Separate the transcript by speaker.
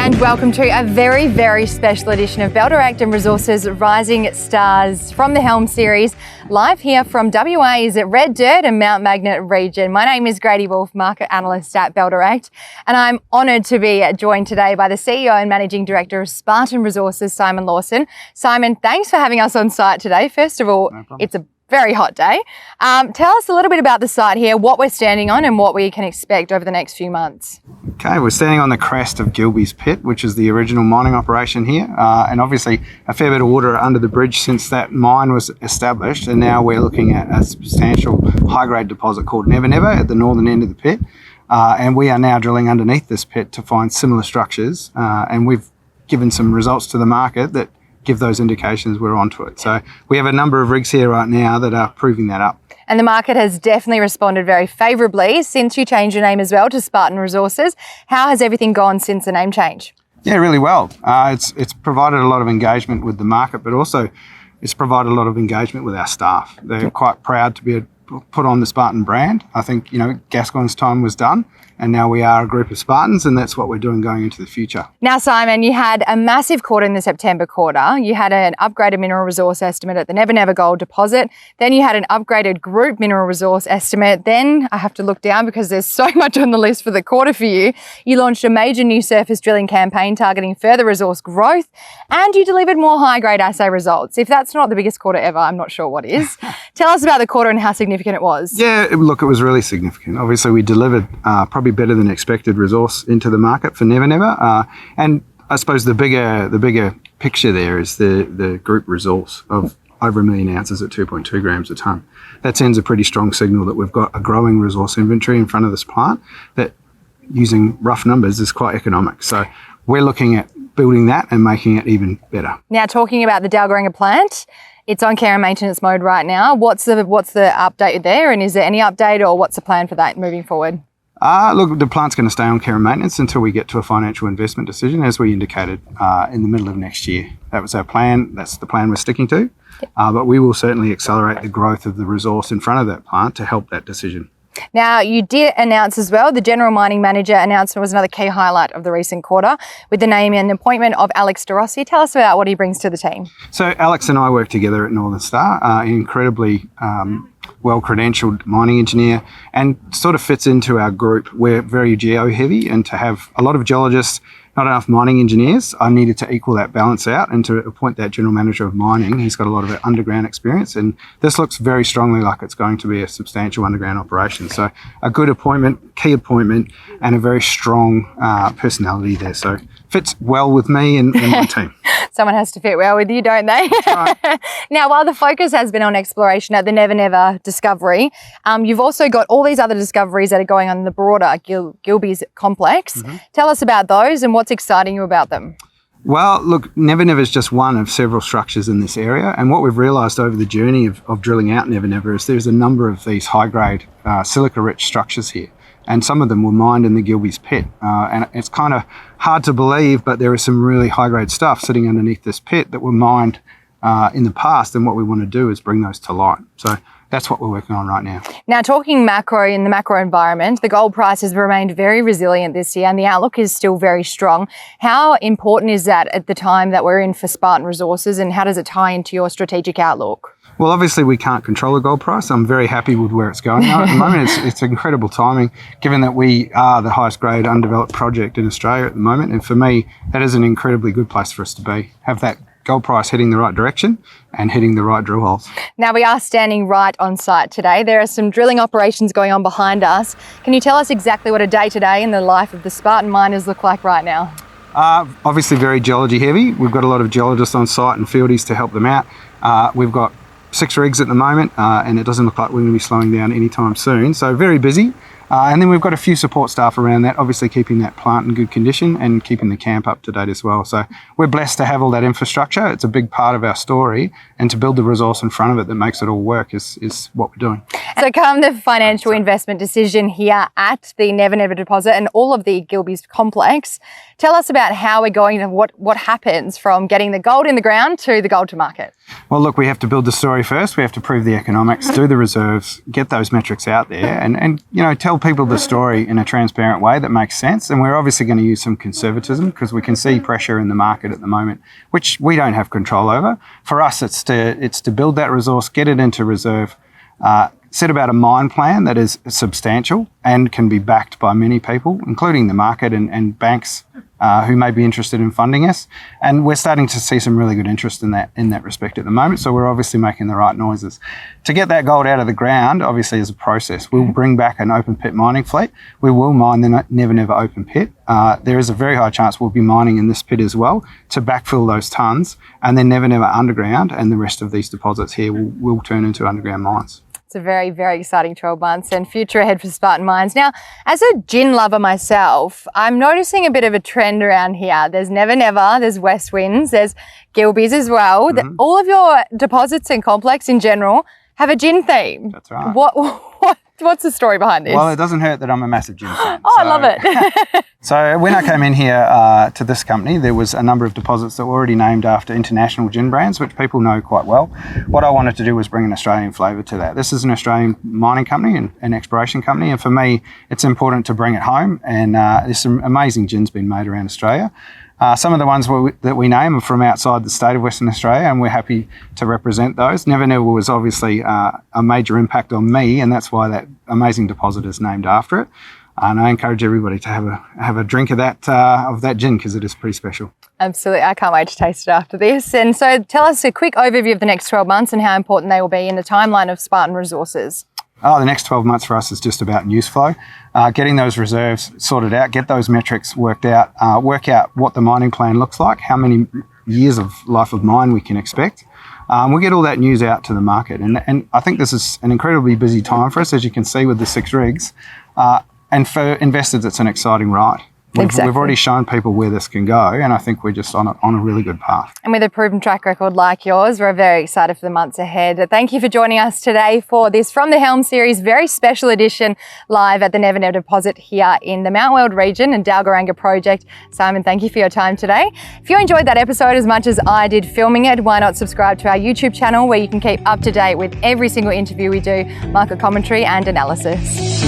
Speaker 1: and welcome to a very, very special edition of Dalgaranga Resources Rising Stars from the Helm series, live here from WA's Red Dirt and Mount Magnet region. My name is Grady Wulff, Market Analyst at Dalgaranga, and I'm honoured to be joined today by the CEO and Managing Director of Spartan Resources, Simon Lawson. Simon, thanks for having us on site today. First of all, it's a very hot day. Tell us a little bit about the site here, what we're standing on and what we can expect over the next few months.
Speaker 2: Okay, we're standing on the crest of Gilbey's pit, which is the original mining operation here, and obviously a fair bit of water under the bridge since that mine was established, and now we're looking at a substantial high-grade deposit called Never Never at the northern end of the pit, and we are now drilling underneath this pit to find similar structures, and we've given some results to the market that give those indications we're onto it. So we have a number of rigs here right now that are proving that up.
Speaker 1: And the market has definitely responded very favourably since you changed your name as well to Spartan Resources. How has everything gone since the name change?
Speaker 2: Yeah, really well. It's provided a lot of engagement with the market, but also it's provided a lot of engagement with our staff. They're quite proud to be put on the Spartan brand. I think, Gascoyne's time was done, and now we are a group of Spartans, and that's what we're doing going into the future. Now,
Speaker 1: Simon, you had a massive quarter in the September quarter. You had an upgraded mineral resource estimate at the Never Never gold deposit. Then you had an upgraded group mineral resource estimate. Then I have to look down because there's so much on the list for the quarter for you. You launched a major new surface drilling campaign targeting further resource growth, and you delivered more high-grade assay results. If that's not the biggest quarter ever, I'm not sure what is. Tell us about the quarter and how significant it was.
Speaker 2: Yeah, look, it was really significant. Obviously, we delivered probably better than expected resource into the market for Never Never, and I suppose the bigger picture there is the group resource of over 1 million ounces at 2.2 grams a tonne. That sends a pretty strong signal that we've got a growing resource inventory in front of this plant that, using rough numbers, is quite economic. So we're looking at building that and making it even better.
Speaker 1: Now, talking about the Dalgaranga plant, it's on care and maintenance mode right now. What's the update there, and is there any update, or what's the plan for that moving forward?
Speaker 2: Look, the plant's going to stay on care and maintenance until we get to a financial investment decision, as we indicated in the middle of next year. That was our plan. That's the plan we're sticking to. But we will certainly accelerate the growth of the resource in front of that plant to help that decision.
Speaker 1: Now, you did announce as well, the General Mining Manager announcement was another key highlight of the recent quarter with the name and appointment of Alex de Rossi. Tell us about what he brings to the team.
Speaker 2: So Alex and I work together at Northern Star, an incredibly well-credentialed mining engineer, and sort of fits into our group. We're very geo-heavy, and to have a lot of geologists, not enough mining engineers, I needed to equal that balance out, and to appoint that general manager of mining. He's got a lot of underground experience, and this looks very strongly like it's going to be a substantial underground operation. So a good appointment, key appointment, and a very strong personality there. So fits well with me and my team.
Speaker 1: Someone has to fit well with you, don't they?
Speaker 2: Right.
Speaker 1: Now, while the focus has been on exploration at the Never Never discovery, you've also got all these other discoveries that are going on in the broader Gilbey's complex. Mm-hmm. Tell us about those and what's exciting you about them.
Speaker 2: Well, look, Never Never is just one of several structures in this area, and what we've realised over the journey of drilling out Never Never is there's a number of these high-grade silica-rich structures here. And some of them were mined in the Gilbey's pit. And it's kind of hard to believe, but there is some really high-grade stuff sitting underneath this pit that were mined in the past, and what we want to do is bring those to light. So that's what we're working on right now.
Speaker 1: Now, talking macro, in the macro environment, the gold price has remained very resilient this year, and the outlook is still very strong. How important is that at the time that we're in for Spartan Resources, and how does it tie into your strategic outlook?
Speaker 2: Well, obviously we can't control the gold price. I'm very happy with where it's going now. At the moment, it's incredible timing, given that we are the highest grade undeveloped project in Australia at the moment. And for me, that is an incredibly good place for us to be. Have that gold price heading the right direction and hitting the right drill holes.
Speaker 1: Now, we are standing right on site today. There are some drilling operations going on behind us. Can you tell us exactly what a day-to-day in the life of the Spartan miners look like right now?
Speaker 2: Obviously very geology heavy. We've got a lot of geologists on site and fieldies to help them out. We've got 6 rigs at the moment, and it doesn't look like we're going to be slowing down anytime soon. So very busy. And then we've got a few support staff around that, obviously keeping that plant in good condition and keeping the camp up to date as well. So we're blessed to have all that infrastructure. It's a big part of our story, and to build the resource in front of it that makes it all work is what we're doing. So
Speaker 1: come the financial investment decision here at the Never Never deposit and all of the Gilbey's complex, tell us about how we're going and what happens from getting the gold in the ground to the gold to market.
Speaker 2: Well, look, we have to build the story first. We have to prove the economics, do the reserves, get those metrics out there, and tell tell people the story in a transparent way that makes sense. And we're obviously going to use some conservatism because we can see pressure in the market at the moment, which we don't have control over. For us, it's to build that resource, get it into reserve, set about a mine plan that is substantial and can be backed by many people, including the market and banks who may be interested in funding us. And we're starting to see some really good interest in that respect at the moment. So we're obviously making the right noises. To get that gold out of the ground, obviously, is a process. We'll bring back an open pit mining fleet. We will mine the Never Never open pit. There is a very high chance we'll be mining in this pit as well to backfill those tons, and then Never Never underground, and the rest of these deposits here will turn into underground mines.
Speaker 1: It's a very, very exciting 12 months and future ahead for Spartan Mines. Now, as a gin lover myself, I'm noticing a bit of a trend around here. There's Never Never, there's West Winds, there's Gilbey's as well. All of your deposits and complex in general have a gin theme.
Speaker 2: That's right.
Speaker 1: What's the story behind this?
Speaker 2: Well, it doesn't hurt that I'm a massive gin fan.
Speaker 1: I love it.
Speaker 2: So when I came in here to this company, there was a number of deposits that were already named after international gin brands, which people know quite well. What I wanted to do was bring an Australian flavour to that. This is an Australian mining company and an exploration company, and for me, it's important to bring it home. And there's some amazing gins being made around Australia. Some of the ones that we name are from outside the state of Western Australia, and we're happy to represent those. Never Never was obviously a major impact on me, and that's why that amazing deposit is named after it. And I encourage everybody to have a drink of that gin, because it is pretty special. Absolutely.
Speaker 1: I can't wait to taste it after this. And so tell us a quick overview of the next 12 months and how important they will be in the timeline of Spartan Resources.
Speaker 2: The next 12 months for us is just about news flow, getting those reserves sorted out, get those metrics worked out, work out what the mining plan looks like, how many years of life of mine we can expect. We'll get all that news out to the market. And I think this is an incredibly busy time for us, as you can see with the 6 rigs. And for investors, it's an exciting ride. We've already shown people where this can go, and I think we're just on a really good path.
Speaker 1: And with a proven track record like yours, we're very excited for the months ahead. Thank you for joining us today for this From the Helm series, very special edition live at the Never Never deposit here in the Mount Weld region and Dalgaranga project. Simon, thank you for your time today. If you enjoyed that episode as much as I did filming it, why not subscribe to our YouTube channel where you can keep up to date with every single interview we do, market commentary and analysis.